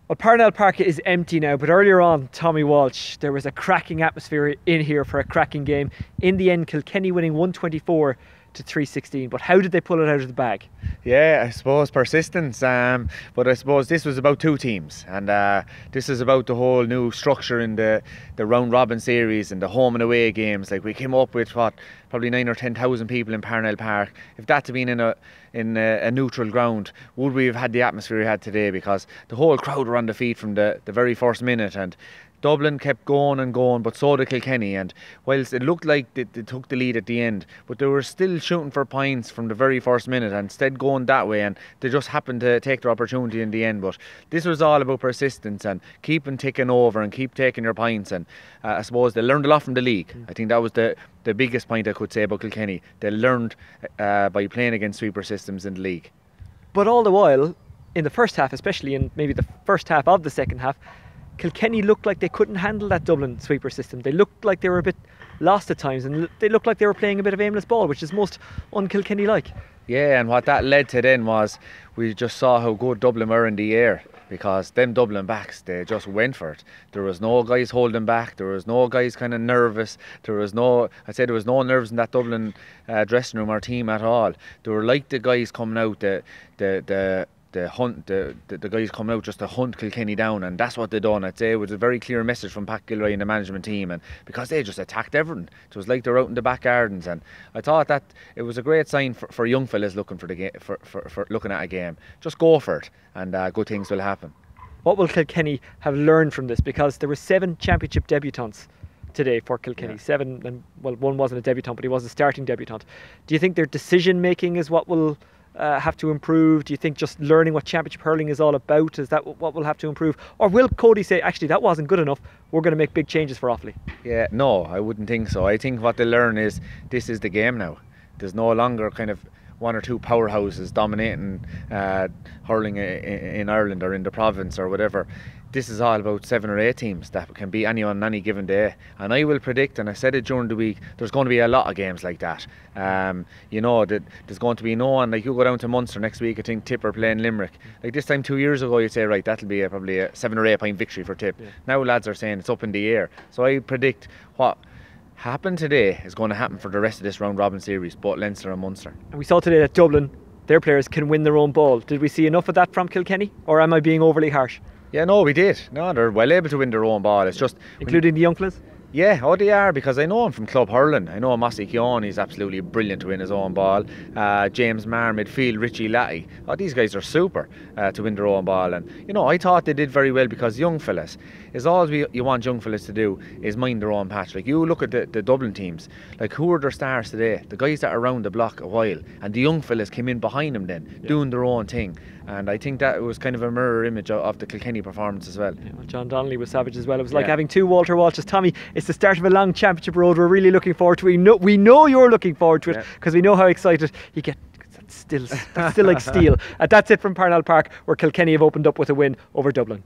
Well, Parnell Park is empty now, but earlier on, Tommy Walsh, there was a cracking atmosphere in here for a cracking game. In the end, Kilkenny winning 124 to 316. But how did they pull it out of the bag? Yeah, I suppose persistence. But I suppose this was about two teams, and this is about the whole new structure in the round robin series and the home and away games. Like, we came up with probably 9 or 10,000 people in Parnell Park. If that had been in a neutral ground, would we have had the atmosphere we had today? Because the whole crowd were on the feet from the very first minute, and Dublin kept going and going, but so did Kilkenny. And whilst it looked like they took the lead at the end, but they were still shooting for points from the very first minute and instead going that way, and they just happened to take their opportunity in the end. But this was all about persistence and keeping ticking over and keep taking your points. And I suppose they learned a lot from the league. I think that was the biggest point I could say about Kilkenny. They learned by playing against sweeper systems in the league. But all the while, in the first half, especially in maybe the first half of the second half, Kilkenny looked like they couldn't handle that Dublin sweeper system. They looked like they were a bit lost at times, and they looked like they were playing a bit of aimless ball, which is most un-Kilkenny-like. Yeah, and what that led to then was we just saw how good Dublin were in the air, because them Dublin backs, they just went for it. There was no guys holding back, there was no guys kind of nervous, there was no nerves in that Dublin dressing room or team at all. They were like the guys coming out, the guys coming out just to hunt Kilkenny down, and that's what they done. I'd say it was a very clear message from Pat Gilroy and the management team, and because they just attacked everything. It was like they're out in the back gardens, and I thought that it was a great sign for young fellas looking for the game, for looking at a game. Just go for it, and good things will happen. What will Kilkenny have learned from this? Because there were 7 championship debutants today for Kilkenny. Yeah. 7, and well, one wasn't a debutant, but he was a starting debutant. Do you think their decision making is what will have to improve? Do you think just learning what championship hurling is all about, is that what will have to improve? Or will Cody say, actually, that wasn't good enough, we're going to make big changes for Offaly? Yeah, no, I wouldn't think so. I think what they learn is this is the game now. There's no longer kind of 1 or 2 powerhouses dominating hurling in Ireland or in the province or whatever. This is all about 7 or 8 teams that can beat anyone on any given day. And I will predict, and I said it during the week, there's going to be a lot of games like that. You know, that there's going to be no one, like you go down to Munster next week, I think Tip are playing Limerick. Like this time 2 years ago, you'd say, right, that'll be probably a 7 or 8 point victory for Tip. Yeah. Now lads are saying it's up in the air. So I predict what happened today is going to happen for the rest of this round robin series, both Leinster and Munster. And we saw today that Dublin, their players can win their own ball. Did we see enough of that from Kilkenny, or am I being overly harsh? Yeah, no, we did. No, they're well able to win their own ball. It's just including the young fellas. Yeah, they are, because I know him from club hurling. I know Mossy Keown, he's absolutely brilliant to win his own ball. James Marr, midfield, Richie Latty. These guys are super to win their own ball. And, you know, I thought they did very well, because young fellas, is all you want young fellas to do is mind their own patch. Like, you look at the Dublin teams, like, who are their stars today? The guys that are around the block a while. And the young fellas came in behind them then, doing their own thing. And I think that was kind of a mirror image of the Kilkenny performance as well. Yeah, well, John Donnelly was savage as well. It was like having 2 Walter Walshes. Tommy, it's the start of a long championship road. We're really looking forward to it. We know you're looking forward to it, because we know how excited you get. That's still like steel. That's it from Parnell Park, where Kilkenny have opened up with a win over Dublin.